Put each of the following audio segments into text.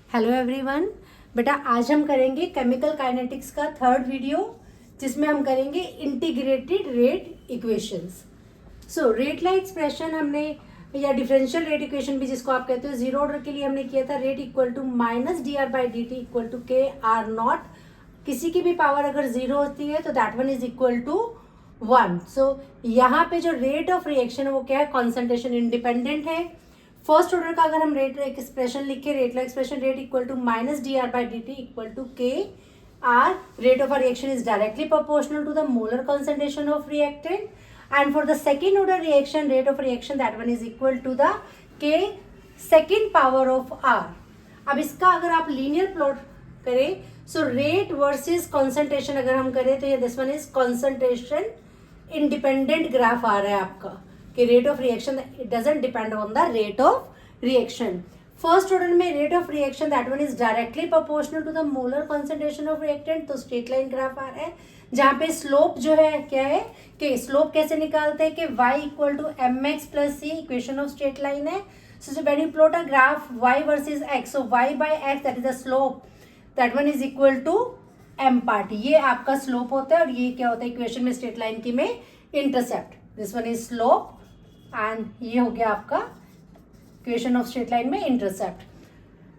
Hello everyone. बेटा आज हम करेंगे केमिकल काइनेटिक्स का थर्ड वीडियो, जिसमें हम करेंगे integrated rate equations. So rate law expression हमने, या डिफरेंशियल रेट इक्वेशन भी जिसको आप कहते हो, जीरो ऑर्डर के लिए हमने किया था rate equal to minus d r by d t equal to k r naught. किसी की भी पावर अगर जीरो होती है तो that one is equal to one. So यहाँ पे जो रेट ऑफ रिएक्शन है वो क्या है, कॉन्सेंट्रेशन इंडिपेंडेंट है। फर्स्ट ऑर्डर का अगर हम रेट एक्सप्रेशन लिखे, rate law expression rate equal to minus d r by d t equal to k r, rate of reaction is directly proportional to the molar concentration of reactant. And for the second order reaction, rate of reaction that one is equal to the k second power of r. अब इसका अगर आप linear plot करें, so rate versus concentration अगर हम करें तो ये this one is concentration independent graph आ रहा है आपका, कि rate of reaction it doesn't depend on the rate of reaction. First order में rate of reaction that one is directly proportional to the molar concentration of reactant, तो straight line graph आ रहा है, जहाँ पे स्लोप जो है क्या है कि स्लोप कैसे निकालते हैं कि y equal to m x plus c, equation of straight line है। So when you plot a graph y versus x, so y by x that is the slope, that one is equal to m part, ये आपका slope होता है। और ये क्या होता है इक्वेशन में स्ट्रेट लाइन की में intercept, this one is slope and ये हो गया आपका इक्वेशन ऑफ स्ट्रेट लाइन में इंटरसेप्ट।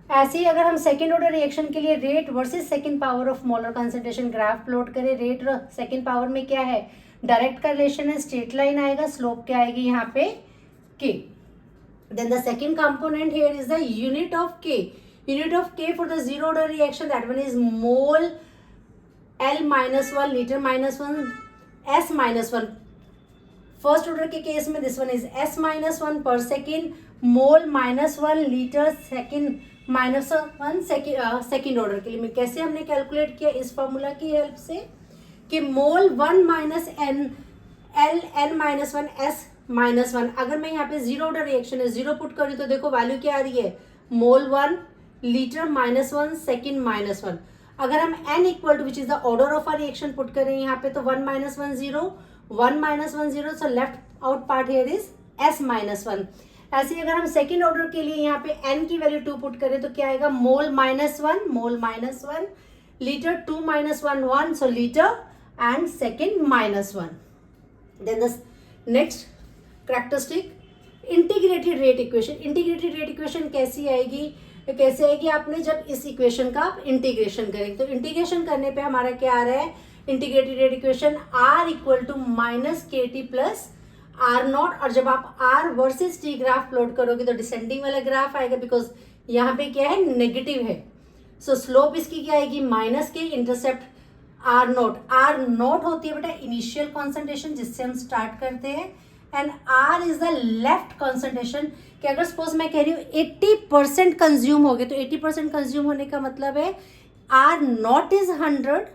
ऐसे ही अगर हम सेकेंड ऑर्डर रिएक्शन के लिए rate versus second power of molar concentration graph plot करें, रेट सेकेंड पावर में क्या है, डायरेक्ट का रिलेशन है, स्ट्रेट लाइन आएगा, स्लोप क्या आएगी यहाँ पे k। Then the second component here is the unit of k, unit of k for the zero order reaction that one is mole L minus one, litre minus one, S minus one. First order के case में this one is S minus one per second, mole minus one, litre second minus one second order के लिए में कैसे हमने calculate किया, इस formula की हेल्प से कि mole one minus N L N minus one S minus one. अगर मैं यहाँ पे जीरो ऑर्डर रिएक्शन है, जीरो पुट करूँ तो देखो वैल्यू क्या आ रही है, mole one, litre minus one, second minus one. अगर हम N equal to which is the order of a reaction put करें यहाँ पे, तो one minus one zero, one minus one zero, so left out part here is S minus one. ऐसे ही अगर हम second order के लिए यहाँ पे n की वैल्यू 2 पुट करें तो क्या आएगा, mole minus one, mole minus one, litre 2 minus one 1, so litre and second minus one. Then the next characteristic integrated rate equation. Integrated rate equation कैसी आएगी, कैसे आएगी, आपने जब इस इक्वेशन का आप इंटीग्रेशन करेंगे, तो इंटीग्रेशन करने पे हमारा क्या आ रहा है, integrated rate equation r equal to minus के टी प्लस आर नॉट। और जब आप R versus T graph plot करोगे तो डिसेंडिंग वाला ग्राफ आएगा, बिकॉज यहाँ पे क्या है, नेगेटिव है। सो स्लोप इसकी क्या आएगी, minus K, intercept R not. R not होती है बेटा इनिशियल कॉन्सेंट्रेशन जिससे हम स्टार्ट करते हैं, and R is the left concentration. कि अगर सपोज मैं कह रही हूँ 80% कंज्यूम हो गए, तो 80% कंज्यूम होने का मतलब है r naught is 100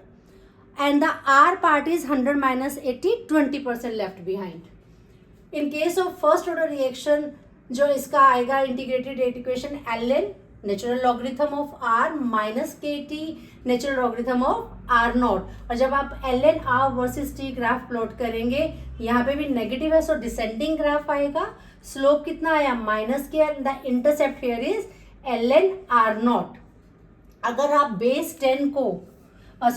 and the r part is 100 minus 80, 20% left behind. In case of first order reaction जो इसका आएगा integrated rate equation, l n natural logarithm of r minus के t natural logarithm of are not. और जब आप l N r versus T graph plot करेंगे, यहाँ पे भी नेगेटिव है, सो डिसेंडिंग ग्राफ आएगा। स्लोप कितना आया, माइनस के, the intercept here is L N R not. अगर आप बेस 10 को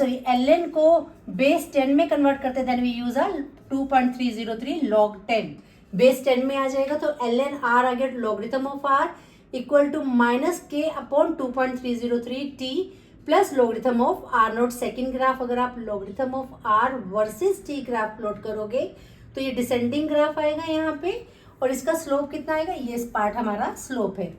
एल एन को बेस 10 में कन्वर्ट करते हैं, then we use a 2.303 log 10, base 10 में आ जाएगा, तो एल एन आर आ गया logarithm of r equal to minus k upon 2.303 t plus logarithm of are naught. Second graph अगर आप logarithm of r versus T graph plot करोगे तो ये डिसेंडिंग ग्राफ आएगा यहाँ पे, और इसका स्लोप कितना आएगा, ये पार्ट हमारा स्लोप है,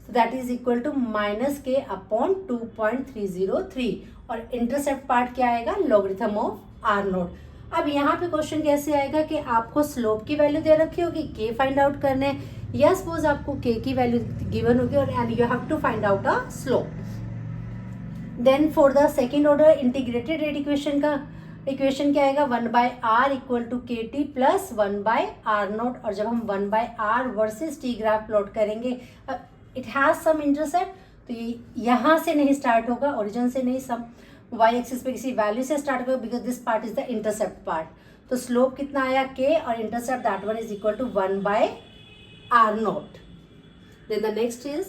so that is equal to minus k upon 2.303, और इंटरसेप्ट पार्ट क्या आएगा, लॉगरिथम ऑफ आर नॉट। अब यहाँ पे क्वेश्चन कैसे आएगा कि आपको स्लोप की वैल्यू दे रखी होगी, के फाइंड आउट करने हैं, या सपोज आपको के की वैल्यू गिवन होगी और and you have to find out a slope. Then for the second order integrated rate equation का इक्वेशन क्या आएगा, 1 by R equal to K T plus 1 by R not. और जब हम 1 by R versus T graph plot करेंगे, it has some intercept, तो ये यहाँ से नहीं स्टार्ट होगा, ओरिजिन से नहीं, सम वाई एक्सिस पे किसी वैल्यू से स्टार्ट होगा, because this part is the intercept part. तो स्लोप कितना आया, के, और intercept that one is equal to 1 by R naught. Then the next is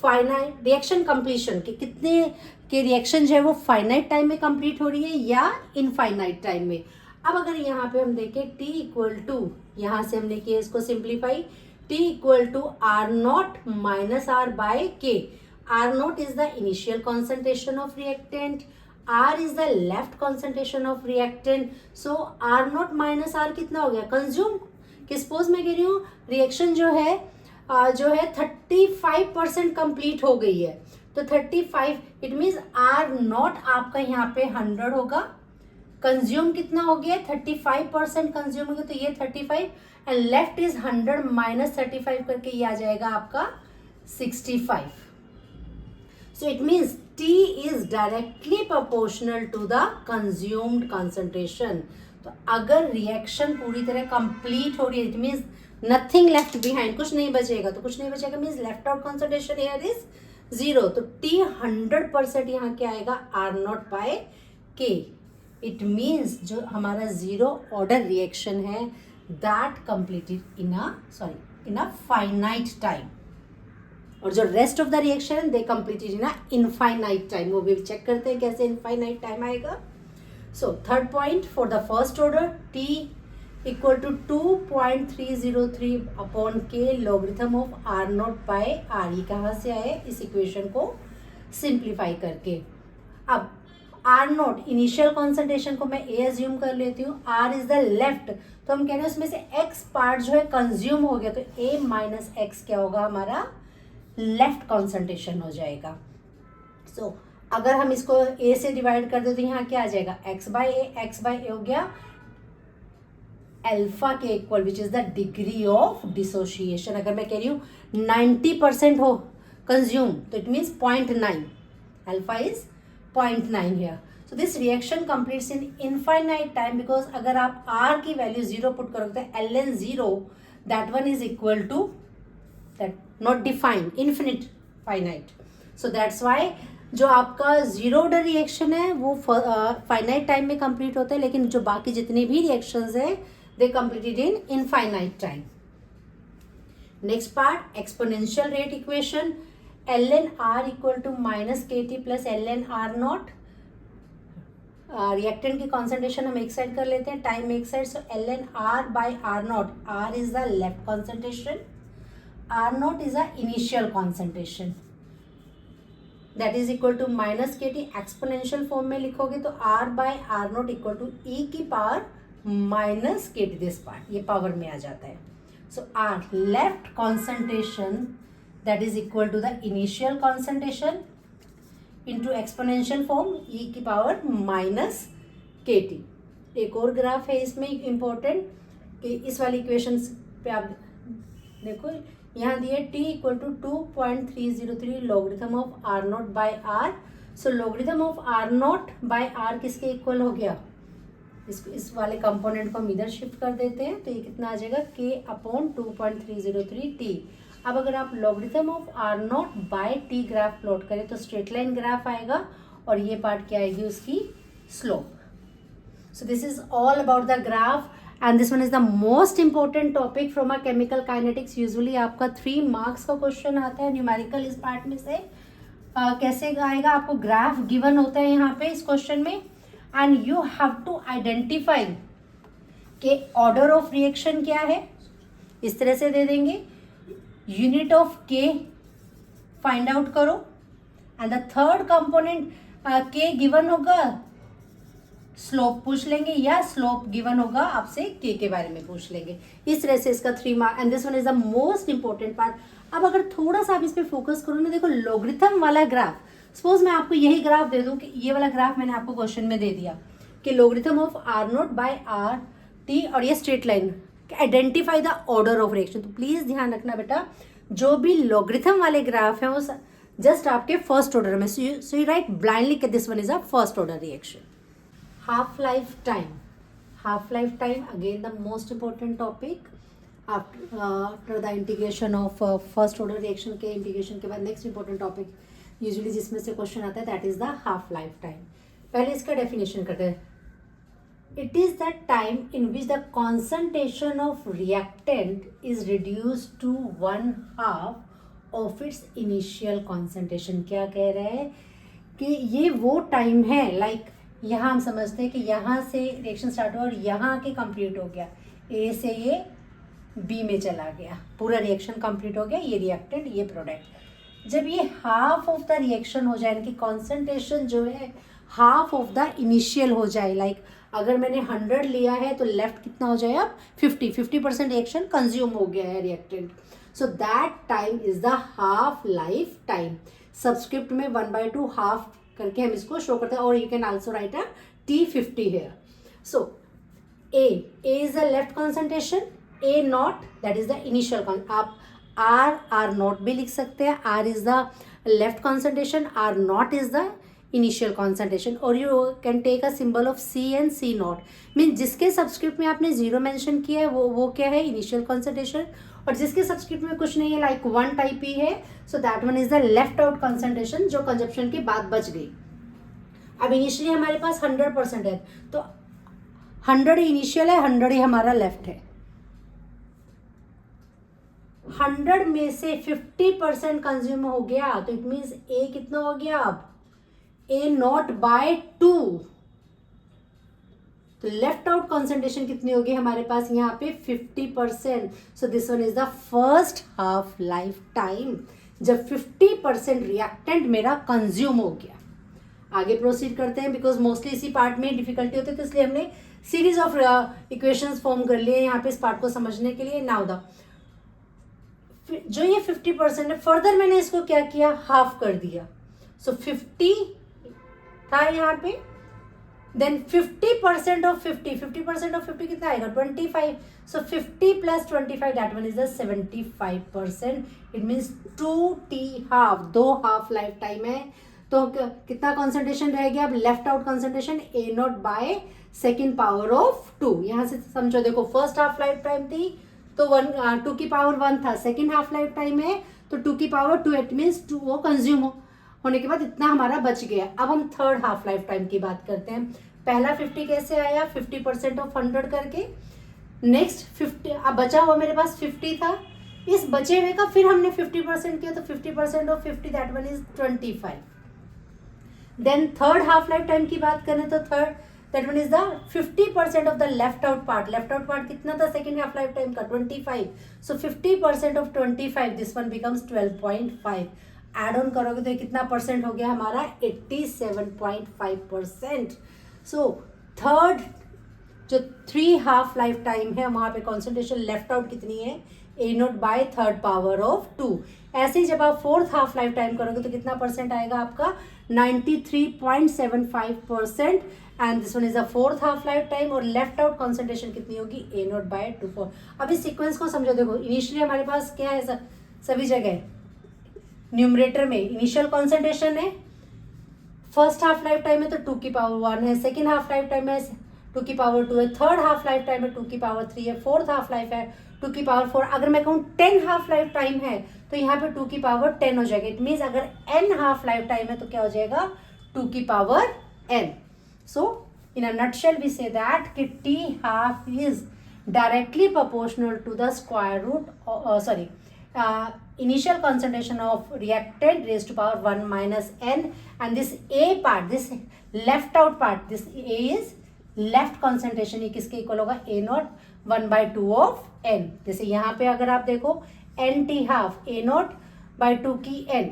finite reaction completion के कितने के रिएक्शन जो है वो फाइनाइट टाइम में कंप्लीट हो रही है या इनफाइनाइट टाइम में। अब अगर यहाँ पे हम देखें t इक्वल टू, यहाँ से हमने किया इसको simplify, t equal to r naught minus r by k. R naught is the initial concentration of reactant, r is the left concentration of reactant, so r naught minus r कितना हो गया, consume. कि suppose मैं कह रही हूँ reaction जो है 35% कंप्लीट हो गई है, तो 35 इट मीन्स आर नॉट आपका यहाँ पे 100 होगा, कंज्यूम कितना हो गया 35% कंज्यूम हो गया, तो ये 35 एंड लेफ्ट इज 100 माइनस 35 करके ये आ जाएगा आपका 65। So it means T is directly proportional to the consumed concentration. तो अगर रिएक्शन पूरी तरह कंप्लीट हो रही है, it means nothing left behind, कुछ नहीं बचेगा, तो कुछ नहीं बचेगा means left out concentration here is 0, तो T 100% यहाँ क्या आएगा R naught by K। It means जो हमारा जीरो ऑर्डर रिएक्शन है that completed in a finite time, और जो rest of the reaction they completed in a infinite time. वो भी चेक करते हैं कैसे इनफाइनाइट टाइम आएगा। So third point for the first order T equal to 2.303 upon k logarithm of are naught by r. ये कहाँ से आए, इस इक्वेशन को सिंप्लीफाई करके। अब आर नॉट इनिशियल कॉन्सेंट्रेशन को मैं ए एज्यूम कर लेती हूँ, आर इज द लेफ्ट, तो हम कह रहे हैं उसमें से एक्स पार्ट जो है कंज्यूम हो गया, तो ए माइनस एक्स क्या होगा हमारा लेफ्ट कॉन्सेंट्रेशन हो जाएगा। सो अगर हम इसको ए से डिवाइड कर दे तो यहाँ क्या आ जाएगा एक्स बाय ए हो गया अल्फा के equal, which is the degree of dissociation. अगर मैं कह रही हूँ 90% हो कंज्यूम, तो it means 0.9, alpha is 0.9 here. So this reaction completes in infinite time, because अगर आप आर की वैल्यू 0 पुट करोगे तो ln 0 that one is equal to that not defined infinite finite. So that's why जो आपका zero order reaction है वो finite time में कंप्लीट होता है, लेकिन जो बाकी जितने भी रिएक्शंस हैं they completed in infinite time. Next part, exponential rate equation, ln r equal to minus kt plus ln r naught। Reactant की कॉन्सेंट्रेशन हम एक साइड कर लेते हैं, टाइम एक side, so ln r by r naught, r is the left concentration, r naught is the initial concentration, that is equal to minus kt। Exponential form में लिखोगे तो r by r naught equal to e की power minus के t this part, ये power में आ जाता है। So r left concentration that is equal to the initial concentration into exponential form e की पावर माइनस के टी। एक और ग्राफ है इसमें इम्पोर्टेंट कि इस वाली इक्वेशन पे आप देखो, यहाँ दिए T equal to 2.303 logarithm of are naught by R. So logarithm of are naught by R किसके इक्वल हो गया, इस वाले कंपोनेंट को हम इधर शिफ्ट कर देते हैं, तो ये कितना आ जाएगा k अपॉन 2.303 t। अब अगर आप logarithm of are naught by T graph plot करें तो स्ट्रेट लाइन ग्राफ आएगा, और ये पार्ट क्या आएगी उसकी slope. So this is all about the graph and this one is the most important topic from a chemical kinetics. Usually आपका 3 marks का क्वेश्चन आता है न्यूमेरिकल इस पार्ट में से। कैसे आएगा, आपको ग्राफ गिवन होता है यहाँ पे इस क्वेश्चन में, and you have to identify के ऑर्डर ऑफ रिएक्शन क्या है, इस तरह से दे देंगे, unit of K find out करो, एंड द थर्ड कंपोनेंट के गिवन होगा स्लोप पूछ लेंगे, या स्लोप गिवन होगा आपसे के बारे में पूछ लेंगे। इस तरह से इसका 3 mark, and this one is the most important part. अब अगर थोड़ा सा आप इस पर फोकस करो ना, देखो लॉगरिथम वाला ग्राफ, सपोज मैं आपको यही ग्राफ दे दूं कि ये वाला ग्राफ मैंने आपको क्वेश्चन में दे दिया कि logarithm of are naught by R T, और ये straight line, identify the order of reaction. तो प्लीज ध्यान रखना बेटा, जो भी लॉगरिथम वाले ग्राफ है वो जस्ट आपके फर्स्ट ऑर्डर में, सो यू राइट ब्लाइंडली कि this one is a first order reaction. Half life time again the most important topic. After the integration of first order reaction के integration के बाद next important topic usually जिसमें से question आता है that is the half life time. पहले इसका definition करते हैं। It is the time in which the concentration of reactant is reduced to 1/2 of its initial concentration. क्या कह रहे हैं कि ये वो टाइम है, लाइक यहाँ हम समझते हैं कि यहाँ से रिएक्शन स्टार्ट हुआ और यहाँ आके कंप्लीट हो गया, ए से ये बी में चला गया, पूरा रिएक्शन कंप्लीट हो गया, ये रिएक्टेंट ये प्रोडक्ट। जब ये हाफ ऑफ द रिएक्शन हो जाए, इनकी कॉन्सेंट्रेशन जो है हाफ ऑफ द इनिशियल हो जाए, लाइक अगर मैंने 100 लिया है तो लेफ्ट कितना हो जाए अब 50% रिएक्शन कंज्यूम हो गया है reactant. So that time is the half life time. Subscript में 1/2 हाफ करके हम इसको शो करते हैं, और you can also right a T50 here. So A is the left concentration, A naught that is the initial आप R naught भी लिख सकते हैं, R is the left concentration, R naught is the initial concentration, और you can take a symbol of C and C naught, mean जिसके subscript में आपने 0 mention किया है वो क्या है, इनिशियल कॉन्सेंट्रेशन, और जिसके सबस्क्रिप्ट में कुछ नहीं है, लाइक 1 टाइप ही है, so that one is the left out concentration, जो कंजप्शन के बाद बच गई। अब इनिशियली हमारे पास 100% है, तो 100 इनिशियल है, 100 ही हमारा लेफ्ट है। 100 में से 50% कंज्यूम हो गया, तो इट मीन्स ए कितना हो गया, अब ए नॉट बाय 2, तो लेफ्ट आउट कॉन्सेंट्रेशन कितनी होगी हमारे पास यहाँ पे 50%। So this one is the first half life time, जब 50% रिएक्टेंट मेरा कंज्यूम हो गया। आगे प्रोसीड करते हैं, बिकॉज मोस्टली इसी पार्ट में डिफिकल्टी होती है, तो इसलिए हमने सीरीज ऑफ इक्वेशंस फॉर्म कर लिए यहाँ पे इस पार्ट को समझने के लिए। नाउ द जो ये 50% है, फर्दर मैंने इसको क्या किया, हाफ कर दिया। सो 50 था यहाँ पे, देन 50% ऑफ 50 कितना आएगा 25, so 50 + 25 that one is the 75%। It means 2T half, 2 half life time है, तो कितना कॉन्सेंट्रेशन रह गया अब, left out concentration A naught by second power of 2। यहाँ से समझो, देखो फर्स्ट हाफ लाइफ टाइम थी तो 2 की पावर 1 था, सेकेंड हाफ लाइफ टाइम है तो 2 की पावर 2, इट मीन्स 2 वो कंज्यूम होने के बाद इतना हमारा बच गया। अब हम थर्ड हाफ लाइफ टाइम की बात करते हैं। पहला 50 कैसे आया, 50% ऑफ 100 करके, नेक्स्ट 50, अब बचा हुआ मेरे पास 50 था, इस बचे हुए का फिर हमने 50% किया, तो 50% of 50 that one is 25। Then third half life time की बात करें तो third that one is the 50% of the left out part. Left out part कितना था सेकेंड हाफ लाइफ टाइम का 25, so 50% of 25, this one becomes 12.5। Add on करोगे तो कितना परसेंट हो गया हमारा 87.5%। सो थर्ड जो 3 हाफ लाइफ टाइम है वहां पे कॉन्सेंट्रेशन लेफ्ट आउट कितनी है, A naught by third power of 2। ऐसे ही जब आप फोर्थ हाफ लाइफ टाइम करोगे तो कितना परसेंट आएगा आपका 93.75%, and this one is the fourth half life time, और लेफ्ट आउट कॉन्सेंट्रेशन कितनी होगी A नॉट बाय 2। अब इस सीक्वेंस को समझो, देखो इनिशियली हमारे पास क्या है, सभी जगह न्यूमरेटर में इनिशियल कॉन्सेंट्रेशन है, फर्स्ट हाफ लाइफ टाइम है तो 2 की पावर 1 है, सेकेंड हाफ लाइफ टाइम है 2 की पावर 2 है, थर्ड हाफ लाइफ टाइम है 2 की पावर 3 है, फोर्थ हाफ लाइफ है 2 की पावर 4। अगर मैं कहूँ 10 हाफ लाइफ टाइम है तो यहाँ पे 2 की पावर 10 हो जाएगा। इट मीन्स अगर n हाफ लाइफ टाइम है तो क्या हो जाएगा 2 की power n। So in a nutshell we say that कि T half is directly proportional to the square root, sorry initial concentration of reactant raised to power 1 minus n, and this A part, this left out part, this A is left concentration, ये किसके equal होगा A naught 1/2 of n। जैसे यहाँ पे अगर आप देखो NT half A naught by 2 की n,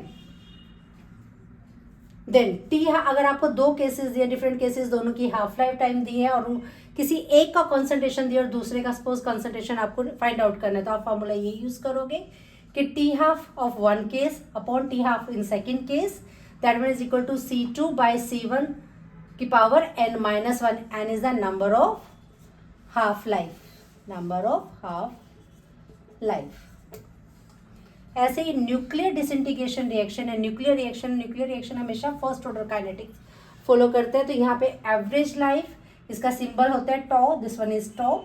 देन T अगर आपको दो केसेस दिए, डिफरेंट केसेस, दोनों की हाफ लाइफ टाइम दी है और किसी एक का कॉन्सेंट्रेशन दिया और दूसरे का सपोज कॉन्सेंट्रेशन आपको फाइंड आउट करना है, तो आप फॉर्मूला ये यूज करोगे कि T half of one case upon T half in second case, that one is equal to C2 by C1 की power n minus 1, n is the number of half life, number of half life. ऐसे ही nuclear disintegration reaction है, nuclear reaction हमेशा first order kinetics follow करते हैं। तो यहाँ पे एवरेज लाइफ, इसका सिंबल होता है tau, this one is tau,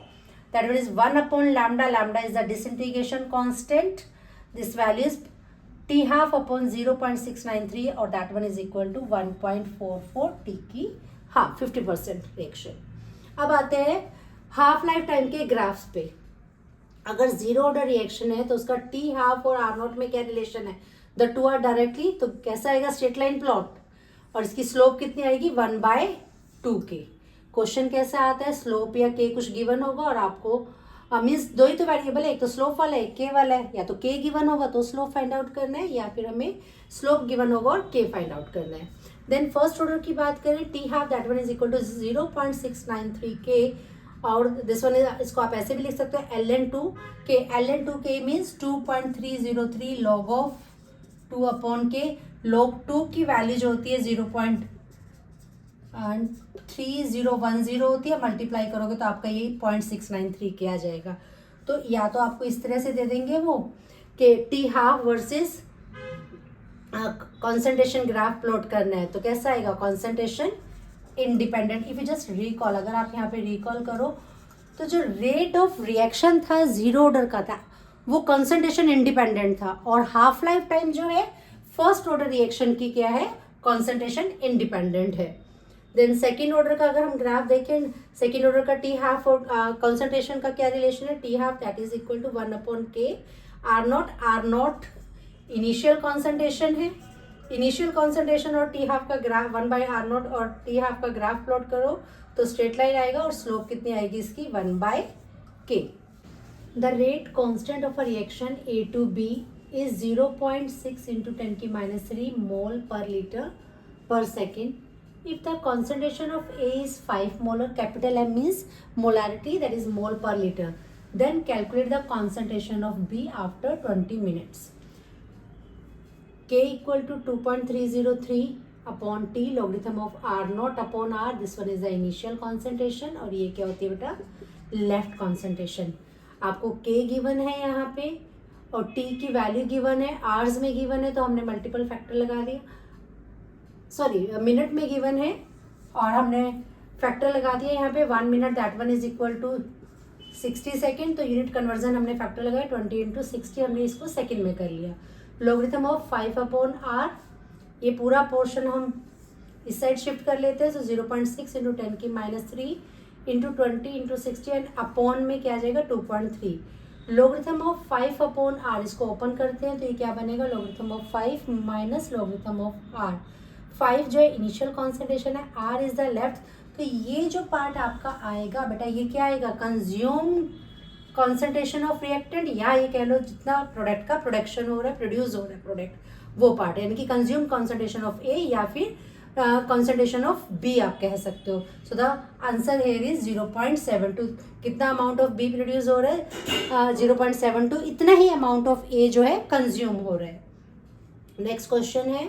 that one is 1 upon lambda, lambda is the disintegration constant, this value is T half upon 0.693 और that one is equal to 1.44 T की हाफ, 50% रिएक्शन। अब आते हैं half life time के ग्राफ्स पे। अगर zero order reaction है तो उसका टी हाफ और आर नॉट में क्या रिलेशन है, द टू आर डायरेक्टली, तो कैसा आएगा स्ट्रेट लाइन प्लॉट, और इसकी स्लोप कितनी आएगी 1/2k। क्वेश्चन कैसा आता है, स्लोप या के कुछ गिवन होगा और आपको मीन्स दो ही तो वेरिएबल है, एक तो स्लोप वाला है एक के वाला है, या तो के गिवन होगा तो स्लोप फाइंड आउट करना है, या फिर हमें स्लोप गिवन होगा और के फाइंड आउट करना है। देन फर्स्ट ऑर्डर की बात करें, T half that one is equal to 0.693k, और दिस वन इज, इसको आप ऐसे भी लिख सकते हो ln2k, ln2k means 2.303 log of 2 upon के, log 2 की वैल्यू जो होती है 0.3010 होती है, मल्टीप्लाई करोगे तो आपका ये 0.693k आ जाएगा। तो या तो आपको इस तरह से दे देंगे वो कि T half versus concentration graph plot करना है, तो कैसा आएगा concentration independent. If you just recall, अगर आप यहाँ पे रिकॉल करो तो जो रेट ऑफ रिएक्शन था जीरो ऑर्डर का था वो कंसंट्रेशन इंडिपेंडेंट था, और हाफ लाइफ टाइम जो है फर्स्ट ऑर्डर रिएक्शन की क्या है, कंसंट्रेशन इंडिपेंडेंट है। देन सेकेंड ऑर्डर का अगर हम ग्राफ देखें, सेकेंड ऑर्डर का टी हाफ और कंसंट्रेशन का क्या रिलेशन है, T half that is equal to 1/k, R naught initial concentration है, इनिशियल कॉन्सेंट्रेशन और टी हाफ का ग्राफ 1/r0 और टी हाफ का ग्राफ प्लॉट करो तो स्ट्रेट लाइन आएगा, और स्लोप कितनी आएगी इसकी 1/k। The rate constant of a reaction A to B is 0.6 into 10⁻³ mole per liter per second. If the concentration of A is 5 molar, capital M means molarity, that is mole per liter, then calculate the concentration of B after 20 minutes. K equal to 2.303 upon T logarithm of R0 upon R. This one is the initial concentration, और ये क्या होती है बेटा left concentration. आपको K given है यहाँ पे और T की वैल्यू गिवन है, आर्स में गिवन है तो हमने मल्टीपल फैक्टर लगा दिया, सॉरी मिनट में गिवन है और हमने फैक्टर लगा दिया यहाँ पे 1 minute, that one is equal to 60 second, तो यूनिट कन्वर्जन हमने फैक्टर लगाया 20 × 60, हमने इसको सेकेंड में कर लिया। लॉगरिथम ऑफ 5/r, ये पूरा पोर्शन हम इस साइड शिफ्ट कर लेते हैं, तो 0.6 × 10⁻³ × 20 × 60 एंड अपॉन में क्या आ जाएगा 2.3। लॉगरिथम ऑफ 5/r, इसको ओपन करते हैं तो ये क्या बनेगा, logarithm of 5 minus logarithm of r। 5 जो है इनिशियल कॉन्सेंट्रेशन है, r इज द लेफ्ट, तो ये जो पार्ट आपका आएगा बेटा ये क्या आएगा, कंज्यूम कॉन्सेंट्रेशन ऑफ रिएक्टेंट, या ये कह लो जितना प्रोडक्ट का प्रोडक्शन हो रहा है, प्रोड्यूस हो रहा है प्रोडक्ट, वो पार्ट है, यानी कि कंज्यूम कॉन्सेंट्रेशन ऑफ ए या फिर कॉन्सेंट्रेशन ऑफ बी आप कह सकते हो। So the answer here is 0.72। कितना अमाउंट ऑफ बी प्रोड्यूस हो रहा है 0.72, इतना ही अमाउंट ऑफ ए जो है कंज्यूम हो रहा है। नेक्स्ट क्वेश्चन है,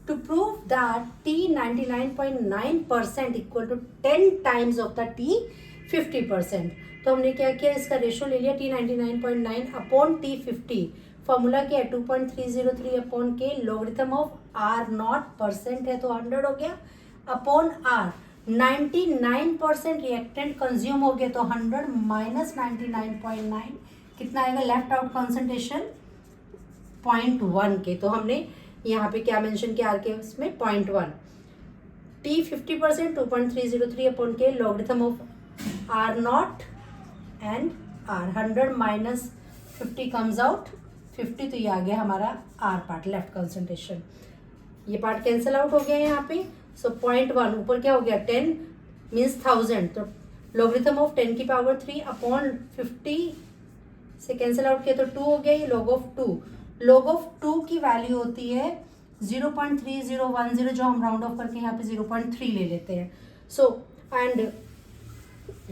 to prove that T 99.9% equal to 10 times of the T 50%, तो हमने क्या किया, इसका रेशो ले लिया T 99.9 अपॉन T 50, फॉर्मूला क्या है 2.303 upon k, logarithm of R0% है तो 100 हो गया, अपॉन R 99% रिएक्टेंट कंज्यूम हो गया तो 100 माइनस 99.9 कितना आएगा, लेफ्ट आउट कॉन्सेंट्रेशन 0.1 के, तो हमने यहाँ पे क्या मेंशन किया आर के उसमें 0.1, T 50% 2.303 upon k, logarithm of R0 and R 100 minus 50 comes out 50, तो ये आ गया हमारा R पार्ट लेफ्ट कंसंट्रेशन, ये पार्ट कैंसिल आउट हो गया यहाँ पे। सो 0.1 ऊपर क्या हो गया 10 मीन्स 1000, तो लॉगरिथम ऑफ 10 की पावर 3 अपॉन 50 से कैंसिल आउट किया तो 2 हो गया, ये लॉग ऑफ 2, लॉग ऑफ 2 की वैल्यू होती है 0.3010, जो हम राउंड ऑफ करके यहाँ पे 0.3 ले लेते हैं। सो एंड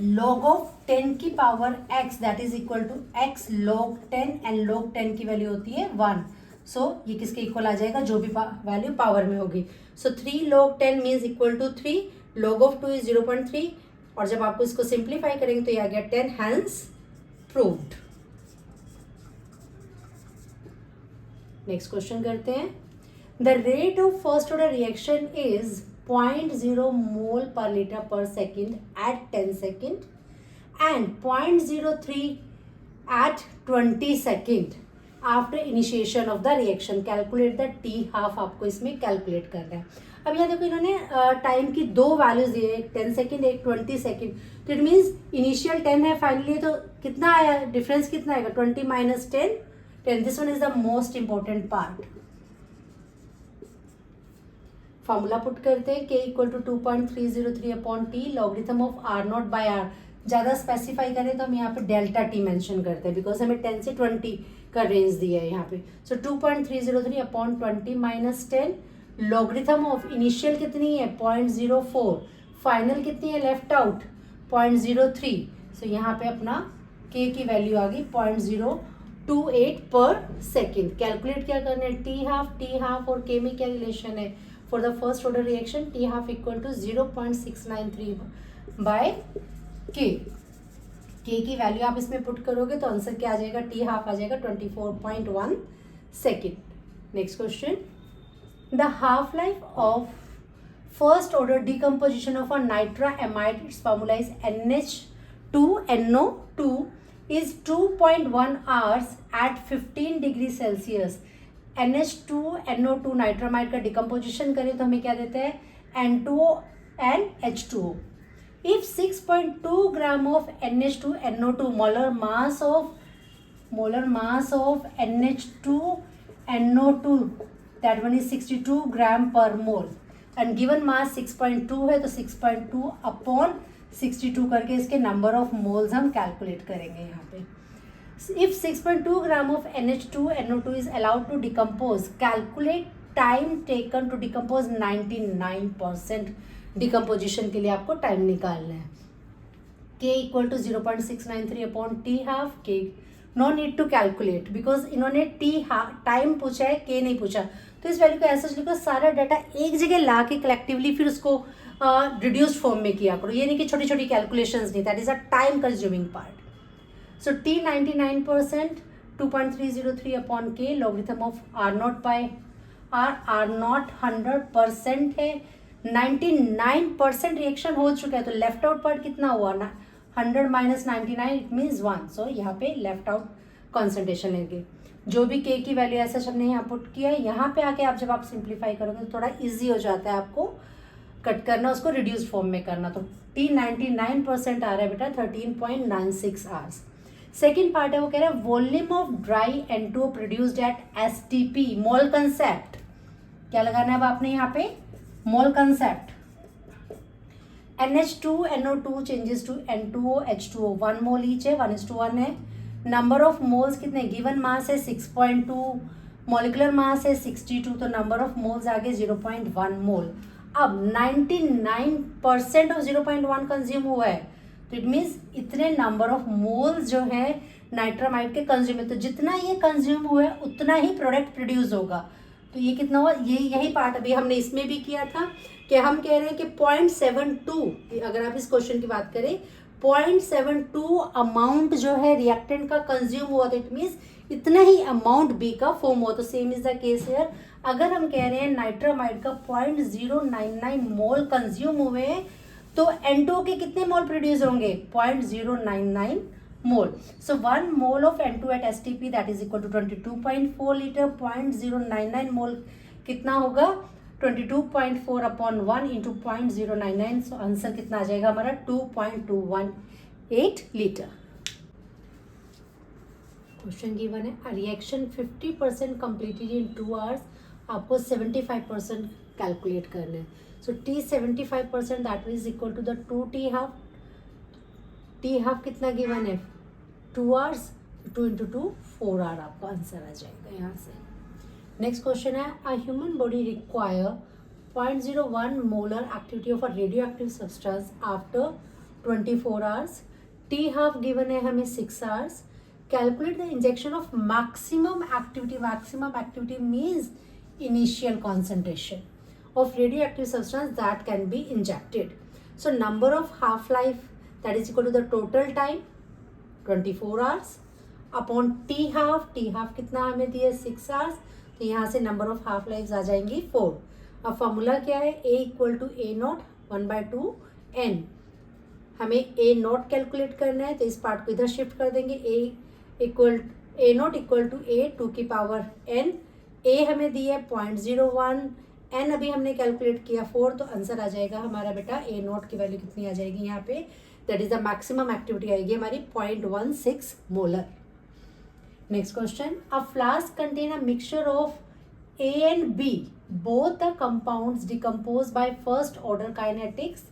log of 10 की power x that is equal to x log 10 and log 10 की वैल्यू होती है 1, सो ये किसके इक्वल आ जाएगा, जो भी वैल्यू पावर में होगी। So 3 log 10 means equal to 3, log of 2 is 0.3, और जब आपको इसको सिंप्लीफाई करेंगे तो ये आ गया 10, हैंस प्रूव्ड। नेक्स्ट क्वेश्चन करते हैं, the rate of first order reaction is 0.0 mole per liter per second at 10 second and 0.03 at 20 second. After initiation of the reaction, calculate the T half आपको इसमें calculate करना है। अब यहाँ देखो इन्होंने टाइम की दो वैल्यूज दिए, एक 10 सेकेंड एक 20 सेकेंड, तो इट मीन्स इनिशियल 10 है, फाइनली तो कितना आया डिफरेंस, कितना आएगा 20 minus 10। This one is the most important part. Formula put करते हैं, k equal to 2.303 upon T logarithm of r naught by r। ज़्यादा स्पेसिफाई करें तो हम यहाँ पे डेल्टा टी मेंशन करते हैं बिकॉज हमें 10 से 20 का रेंज दिया है यहाँ पे। सो 2.303 upon 20 minus 10, logarithm of initial कितनी है 0.04, फाइनल कितनी है लेफ्ट आउट 0.03। सो यहाँ पे अपना k की वैल्यू आ गई 0.028 पर सेकेंड। कैलकुलेट क्या करना है, टी हाफ और k में क्या रिलेशन है, for the first order reaction T half equal to 0.693 by k की वैल्यू आप इसमें पुट करोगे तो आंसर क्या आ जाएगा, टी हाफ आ जाएगा 24.1 second. Next question, the half life of first order decomposition of a nitramide, its formula is NH2NO2 is 2.1 hours at 15 degree Celsius. NH2NO2 nitramide का डिकम्पोजिशन करें तो हमें क्या देता है N2O and H2O। If 6.2 gram of NH2NO2 molar mass of NH2NO2 that one is 62 gram per mole and given mass 6.2 है तो 6.2 upon 62 करके इसके नंबर ऑफ मोल्स हम कैलकुलेट करेंगे यहाँ पे। If 6.2 gram of NH2NO2 is allowed to decompose, calculate time taken to decompose 99%। Decomposition के लिए आपको टाइम निकालना है। k equal to 0.693 upon T half, k no need to calculate because इन्होंने टी टाइम पूछा है, k नहीं पूछा, तो इस वैल्यू को ऐसा लिखो, सारा डाटा एक जगह ला के कलेक्टिवली फिर उसको रिड्यूस्ड फॉर्म में किया करो, ये नहीं कि छोटी छोटी कैलकुलेशंस नहीं, that is a time consuming part. So t 99%, 2.303 upon k logarithm of r naught by r naught 100% है, 99% रिएक्शन हो चुका है, तो लेफ्ट आउट पार्ट कितना हुआ ना 100 माइनस 99 इट मीन्स 1। सो यहाँ पे लेफ्ट आउट कॉन्सेंट्रेशन लेंगे। जो भी k की वैल्यू ऐसा हमने यहाँ पुट किया है, यहाँ पे आके आप जब आप सिंप्लीफाई करोगे तो थोड़ा इजी हो जाता है आपको कट करना, उसको रिड्यूस फॉर्म में करना। तो t 99% आ रहा है बेटा 13.96 आवर्स। सेकेंड पार्ट है वो कह रहा है volume of dry N2O produced at STP mole concept. क्या लगाना है अब आपने यहाँ पे mole concept. NH2NO2 changes to N2O H2O, 1 mole each है, 1:1 है। नंबर ऑफ मोल्स कितने, गिवन मास है 6.2, मॉलिकुलर मास है 62, तो नंबर ऑफ मोल्स आ गए 0.1 मोल। अब 99% ऑफ 0.1 कंज्यूम हुआ है, तो इट मीन्स इतने नंबर ऑफ मोल्स जो है नाइट्रामाइड के कंज्यूम है, तो जितना ये कंज्यूम हुआ है उतना ही प्रोडक्ट प्रोड्यूस होगा। तो ये कितना हुआ, ये यही पार्ट अभी हमने इसमें भी किया था कि हम कह रहे हैं कि 0.72, अगर आप इस क्वेश्चन की बात करें 0.72 अमाउंट जो है रिएक्टेंट का कंज्यूम हुआ, तो इट मीन्स इतना ही अमाउंट बी का फॉर्म हुआ। तो same is the case here, अगर हम कह रहे हैं नाइट्रामाइड का 0.099 मोल कंज्यूम हुए हैं, तो N2O के कितने मोल प्रोड्यूस होंगे 0.099 mole. So 1 mole of N2 at STP that is equal to 22.4 litre, 0.099 mole कितना होगा 22.4 अपॉन 1 इंटू 0.099। सो आंसर कितना आ जाएगा हमारा 2.218 लीटर। क्वेश्चन गिवन है a reaction 50% completed in 2 hours, आपको 75% कैलकुलेट करना है। So T 75% that is equal to the 2T half. T half कितना गिवन है 2 आवर्स, 2 इंटू 2 4 आवर आपका आंसर आ जाएगा यहाँ से। नेक्स्ट क्वेश्चन है a human body require 0.01 molar activity of a radioactive substance after 24 hours. T half given है हमें 6 hours. Calculate the injection of maximum activity means initial concentration of radioactive substance that can be injected. So number of half life that is equal to the total time 24 hours upon T half कितना हमें दिया 6 hours, तो यहाँ से number of half life आ जाएंगी 4। अब formula क्या है A equal to A naught 1/2 N। हमें A नॉट कैलकुलेट करना है, तो इस पार्ट को इधर शिफ्ट कर देंगे। A equal a naught equal to a 2 की पावर n, ए हमें दी है 0.01, n अभी हमने कैलकुलेट किया 4, तो आंसर आ जाएगा हमारा बेटा ए नॉट की वैल्यू कितनी आ जाएगी यहाँ पे, that is the maximum activity आएगी हमारी 0.16 molar. Next question, a flask contain a mixture of A and B, both the compounds decompose by first order kinetics.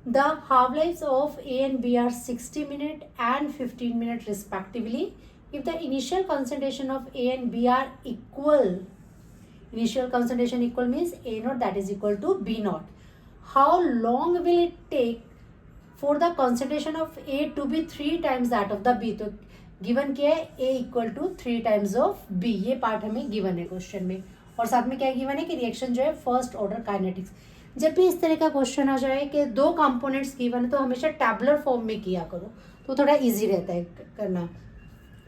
The half-lives of A and B are 60 minutes and 15 minutes respectively. If the initial concentration of A and B are equal, initial concentration equal means A naught that is equal to B naught. How long will it take for the concentration of A to be 3 times that of the B? तो given क्या है, A equal to 3 times of B, ये part हमें given है question में, और साथ में क्या गिवन है कि रिएक्शन जो है फर्स्ट ऑर्डर काइनेटिक्स। जब भी इस तरह का क्वेश्चन आ जाए कि 2 कंपोनेंट्स गिवन है तो हमेशा टैबुलर फॉर्म में किया करो, तो थोड़ा इजी रहता है करना।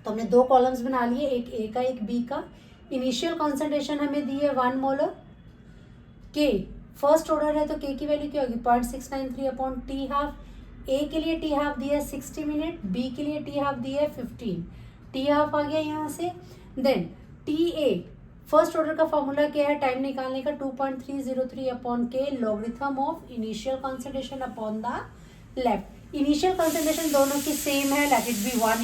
तो हमने 2 कॉलम्स बना लिए, एक A का एक B का। इनिशियल कॉन्सेंट्रेशन हमें दी है 1 मोलर, K फर्स्ट ऑर्डर है तो K की वैल्यू क्या होगी 0.693/T हाफ। ए के लिए टी हाफ दिया है 60 मिनट, बी के लिए टी हाफ दिया है 15, टी हाफ आ गया यहाँ से। Then T a first order का फॉर्मूला क्या है टाइम निकालने का, 2.303/K logarithm of initial concentration upon the left. Initial concentration दोनों की सेम है, लेट इट बी 1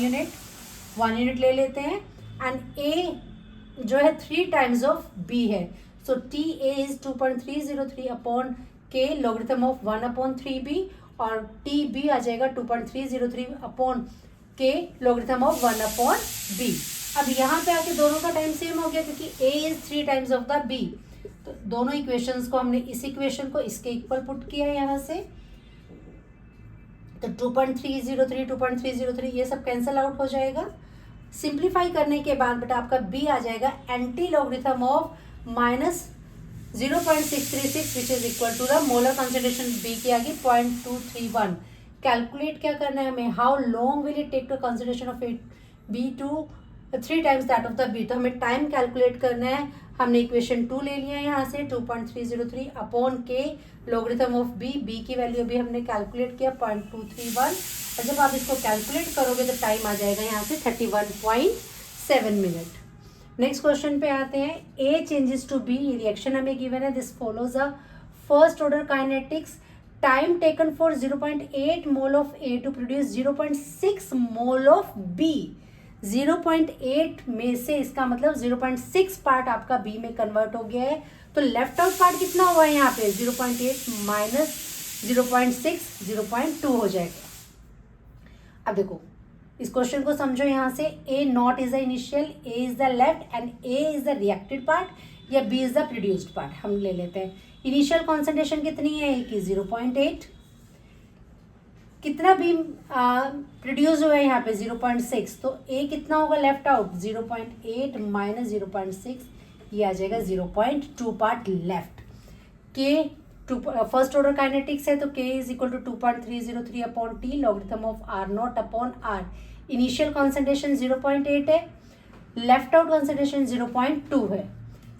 यूनिट ले लेते हैं, एंड ए जो है 3 टाइम्स ऑफ बी है, so t a is 2.303/K logarithm of 1/3b, और टी बी आ जाएगा 2.303/K लॉगरिथम ऑफ 1/b। अब यहाँ पे आके दोनों का टाइम सेम हो गया क्योंकि A is 3 times of the B, तो दोनों इक्वेशंस को हमने इस इक्वेशन को इसके इक्वल पुट किया यहाँ से, तो 2.303 ये सब कैंसिल आउट हो जाएगा। सिंप्लीफाई करने के बाद बेटा आपका B आ जाएगा antilogarithm of -0.636 which is equal to the molar concentration B की आ गई 0.231। कैलकुलेट क्या करना है हमें, how long will it take to concentration of B to 3 times that of the B, तो हमें टाइम कैलकुलेट करना है। हमने इक्वेशन 2 ले लिया है यहाँ से 2.303/K लॉगरिथम ऑफ B की वैल्यू भी हमने कैलकुलेट किया 0.231, और जब आप इसको कैलकुलेट करोगे तो टाइम आ जाएगा यहाँ से 31.7 मिनट। नेक्स्ट क्वेश्चन पे आते हैं, A changes to B, reaction हमें गिवन है, this follows a first order kinetics, time taken for 0.8 mole of A to produce 0.6 mole of B। 0.8 में से इसका मतलब 0.6 पार्ट आपका B में कन्वर्ट हो गया है, तो लेफ्ट आउट पार्ट कितना हुआ है यहाँ पे 0.8 माइनस 0.6 0.2 हो जाएगा। अब देखो इस क्वेश्चन को समझो, यहाँ से A naught is the initial, A is the left and A is the reacted part, या B is the produced part. हम ले लेते हैं इनिशियल कॉन्सेंट्रेशन कितनी है A की 0.8, कितना B प्रोड्यूस हुआ है यहाँ पे 0.6, तो A कितना होगा लेफ्ट आउट 0.8 माइनस 0.6, ये आ जाएगा 0.2 part left. K first order kinetics है तो K is equal to 2.303/T logarithm of R naught upon R। Initial concentration 0.8 है, लेफ्ट आउट कॉन्सेंट्रेशन 0.2 है।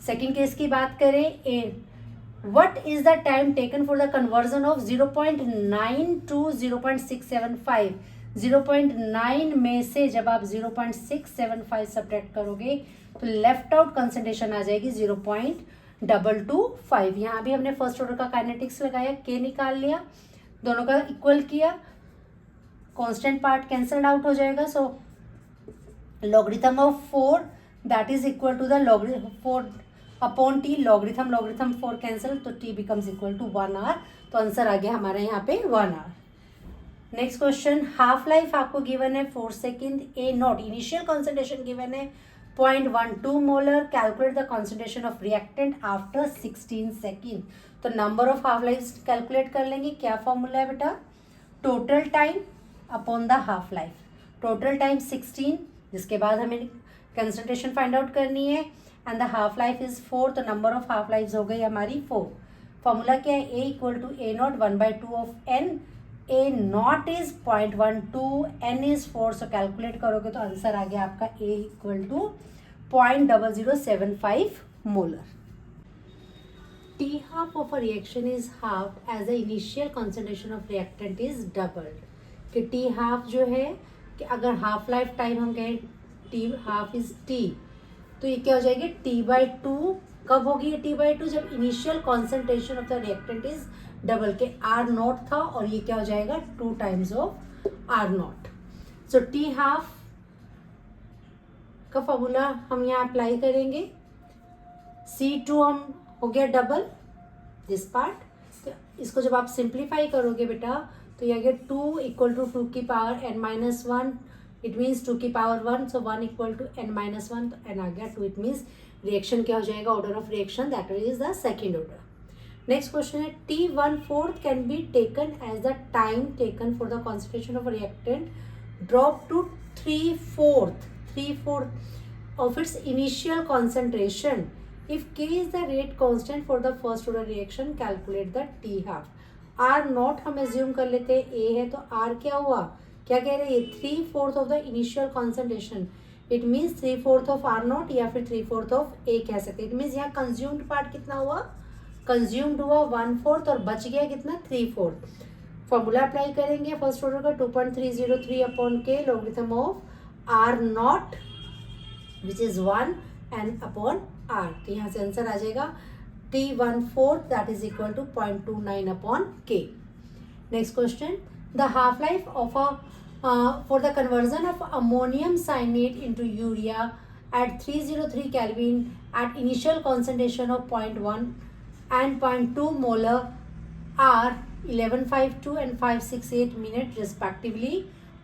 सेकेंड केस की बात करें, A what is the time taken for the conversion of 0.9 to 0.675। 0.9 में से जब आप 0.675 सब्ट्रैक्ट करोगे तो लेफ्ट आउट कॉन्सेंट्रेशन आ जाएगी 0.225। यहाँ भी हमने फर्स्ट ऑर्डर का काइनेटिक्स लगाया, K निकाल लिया, दोनों का इक्वल किया, कांस्टेंट पार्ट कैंसल्ड आउट हो जाएगा, so logarithm of 4 that is equal to the 4/T logarithm 4 cancel, तो T becomes equal to 1 hour, तो आंसर आ गया हमारा यहाँ पे 1 hour. Next question, half life आपको गिवन है 4 सेकेंड, A naught initial concentration given है 0.12 molar, calculate the concentration of reactant after 16 second. तो number of half life calculate कर लेंगे, क्या फॉर्मूला है बेटा, total time upon the half life, total time 16, जिसके बाद हमें कंसंट्रेशन फाइंड आउट करनी है, and the half life is 4, तो नंबर ऑफ हाफ लाइफ हो गई हमारी 4। फॉर्मूला क्या है, A equal to A naught 1/2 of N, A naught is 0.12, N is 4, so calculate करोगे तो आंसर आ गया आपका A equal to 0.0075 molar. T half of a reaction is halved as the initial concentration of reactant is doubled। कि T half जो है कि अगर हाफ लाइफ टाइम हम कहें T T half is T, तो ये क्या हो जाएगी T/2। कब होगी ये T/2? जब initial concentration of the reactant is double के R0 था और ये क्या हो जाएगा 2 times of R0। So T half का फॉर्मूला हम यहाँ अप्लाई करेंगे। C2 हम हो गया डबल दिस पार्ट, तो इसको जब आप सिंप्लीफाई करोगे बेटा तो ये आ गया 2 इक्वल टू 2 की पावर n-1, इट मीन्स 2 की power 1, so 1 equal to n-1, तो n आ गया 2, इट मीन्स रिएक्शन क्या हो जाएगा, order of reaction that is the second order. Next question है T1/4 can be taken as the time taken for the concentration of reactant drop to 3/4 of its initial concentration. If K is the rate constant for the first order reaction, calculate the T half. R0 हम assume कर लेते हैं A है, तो R क्या हुआ, क्या कह रहे हैं 3/4 of the initial concentration. It means 3/4 of R0 या फिर 3/4 of A कह सकते हैं। It means यहाँ consumed part कितना हुआ, consumed हुआ 1/4 और बच गया कितना 3/4। फॉर्मूला अप्लाई करेंगे फर्स्ट ऑर्डर का 2.303 upon K logarithm of R0 which is 1 and upon R। तो यहाँ से आंसर आ जाएगा T1/4 that is equal to 0.29 upon K। Next question, the half life of for the conversion of ammonium cyanate into urea at 303 Kelvin at initial concentration of 0.1 and 0.2 molar are 1152 and 568 minutes respectively.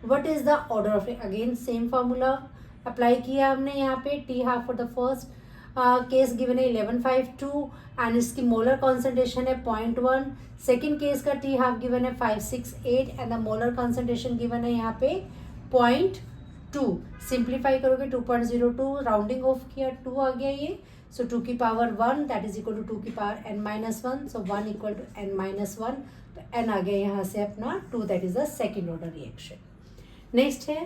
What is the order of it? Again same formula apply किया हमने यहाँ पे। T half for the first case given है 1152 and इसकी molar concentration है 0.1। Second case का T half given है 568 and the molar concentration given है यहाँ पे 0.2। सिंप्लीफाई करोगे 2.02 राउंडिंग ऑफ किया 2 आ गया ये, सो 2 की power 1 that is equal to 2 की power n-1, so 1 equal to n-1, तो n आ गया यहाँ से अपना 2 that is the second order reaction. Next है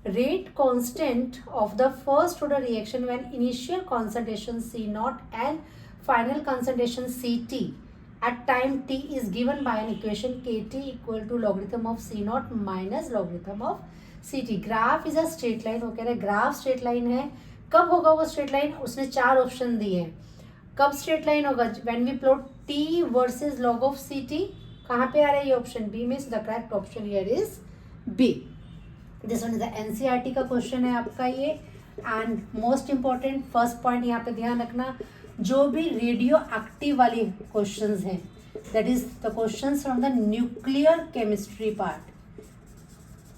rate constant of the first order reaction when initial concentration C0 and final concentration CT at time t is given by an equation Kt equal to logarithm of C0 minus logarithm of CT। Graph is a straight line, वो कह रहे हैं graph straight line है। कब होगा वो straight line, उसने 4 option दिए हैं। कब स्ट्रेट लाइन होगा, when we plot t versus log of CT। कहाँ पे आ रहा है ये ऑप्शन बी में, so the correct option here is B. This one is the NCERT का क्वेश्चन है आपका ये। And most important first point यहाँ पे ध्यान रखना, जो भी रेडियो एक्टिव वाले क्वेश्चंस हैं that is the questions from the nuclear chemistry part,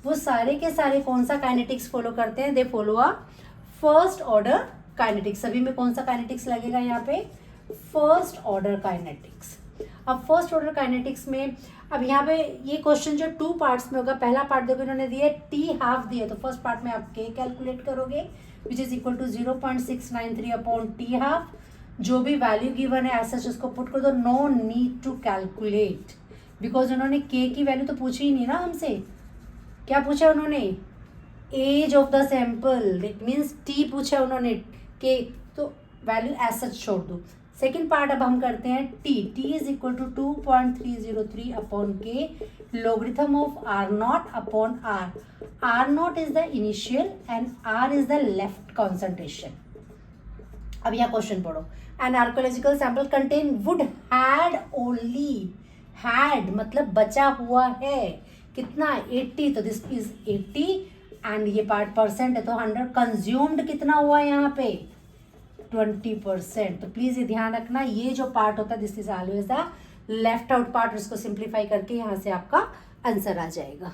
वो सारे के सारे कौन सा काइनेटिक्स फॉलो करते हैं, they follow a first order kinetics. सभी में कौन सा काइनेटिक्स लगेगा यहाँ पे, फर्स्ट ऑर्डर काइनेटिक्स। अब फर्स्ट ऑर्डर काइनेटिक्स में अब यहाँ पे ये क्वेश्चन जो 2 पार्ट्स में होगा, पहला पार्ट देखो इन्होंने दिया टी हाफ दिया, तो फर्स्ट पार्ट में आप के कैलकुलेट करोगे which is equal to 0.693 upon T half. जो भी वैल्यू गिवन है ऐसा उसको पुट कर दो, no need to calculate because उन्होंने के की वैल्यू तो पूछी ही नहीं ना हमसे। क्या पूछा उन्होंने, age of the sample, it means T पूछा उन्होंने, के तो वैल्यू ऐसा छोड़ दो। सेकेंड पार्ट अब हम करते हैं t is equal to 2.303 upon k logarithm of R0 upon R0 is the initial and R is the left concentration. अब यह क्वेश्चन पढ़ो, an archaeological sample contain wood had only, had मतलब बचा हुआ है कितना 80, तो दिस इज 80 एंड ये पार्ट परसेंट है तो 100। कंज्यूम्ड कितना हुआ यहाँ पे 20%। तो प्लीज ये ध्यान रखना, ये जो पार्ट होता है this is always the left out part, इसको सिंप्लीफाई करके यहाँ से आपका आंसर आ जाएगा।